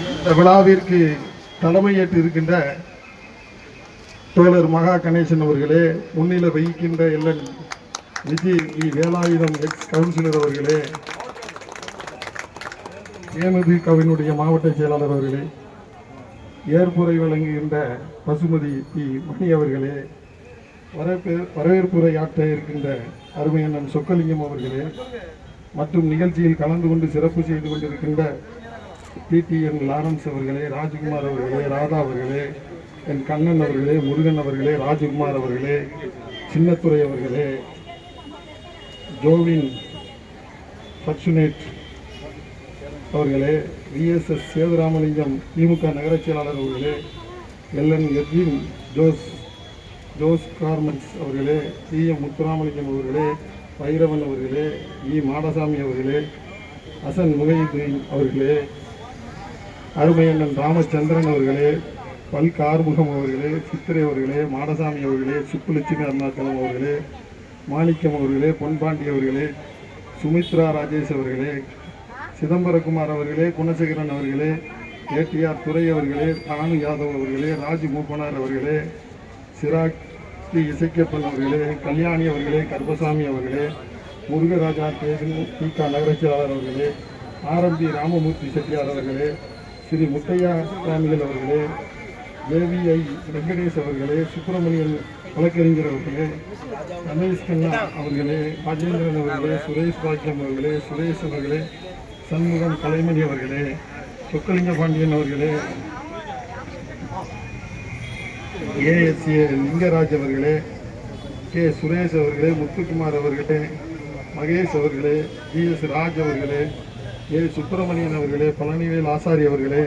இந்த விழாவிற்கு தலைமையேற்று இருக்கின்ற தோழர் மகா கணேசன் அவர்களே, முன்னிலை வகிக்கின்ற L N Vijay Velayutham ex councillor அவர்களே, தேமுதிகவினுடைய மாவட்ட செயலாளர் அவர்களே, ஏற்புரை வழங்குகின்ற பசுமதி பி மணி அவர்களே, வரவேற்புரை ஆற்ற இருக்கின்ற அருமையண்ணன் சொக்கலிங்கம் அவர்களே, மற்றும் நிகழ்ச்சியில் கலந்து கொண்டு சிறப்பு செய்து கொண்டிருக்கின்ற டிடிஎன் லாரன்ஸ் அவர்களே, ராஜ்குமார் அவர்களே, ராதா அவர்களே, என் கண்ணன் அவர்களே, முருகன் அவர்களே, ராஜ்குமார் அவர்களே, சின்னத்துறை அவர்களே, ஜோவின் ஃபர்ச்சுனேட் அவர்களே, விஎஸ்எஸ் சேதுராமலிங்கம் திமுக நகர செயலாளர் அவர்களே, எல்என் எட்வின் ஜோஸ் கார்மெண்ட்ஸ் அவர்களே, சிஎம் முத்துராமலிங்கம் அவர்களே, வைரவன் அவர்களே, மாடசாமி அவர்களே, அசன் முகைதீன் அவர்களே, அருமையண்ணன் ராமச்சந்திரன் அவர்களே, பல்க ஆறுமுகம் அவர்களே, சித்திரை அவர்களே, மாடசாமி அவர்களே, சுப்புலட்சுமி அருணாச்சலம் அவர்களே, மாணிக்கம் அவர்களே, பொன்பாண்டி அவர்களே, சுமித்ரா ராஜேஷ் அவர்களே, சிதம்பரகுமார் அவர்களே, குணசேகரன் அவர்களே, ஏடிஆர் துரை அவர்களே, தானு யாதவ் அவர்களே, ராஜ் மூப்பனார் அவர்களே, சிராக் டி இசைக்கப்பன் அவர்களே, கல்யாணி அவர்களே, கர்பசாமி அவர்களே, முருகராஜா திக நகர செயலாளர் அவர்களே, ஆர்எம்பி ராமமூர்த்தி செட்டியார் அவர்களே, ஸ்ரீ முத்தையா சுவாமிகள் அவர்களே, ஏவிஐ வெங்கடேஷ் அவர்களே, சுப்பிரமணியன் வழக்கறிஞர் அவர்களே, ரமேஷ் கண்ணா அவர்களே, ராஜேந்திரன் அவர்களே, சுரேஷ் பாக்கியம் அவர்களே, சுரேஷ் அவர்களே, சண்முகம் கலைமணி அவர்களே, சொக்கலிங்க பாண்டியன் அவர்களே, ஏஎஸ்ஏ லிங்கராஜ் அவர்களே, கே சுரேஷ் அவர்களே, முத்துக்குமார் அவர்களே, மகேஷ் அவர்களே, ஜிஎஸ் ராஜ் அவர்களே, ஏ சுப்பிரமணியன் அவர்களே, பழனிவேல் ஆசாரி அவர்களே,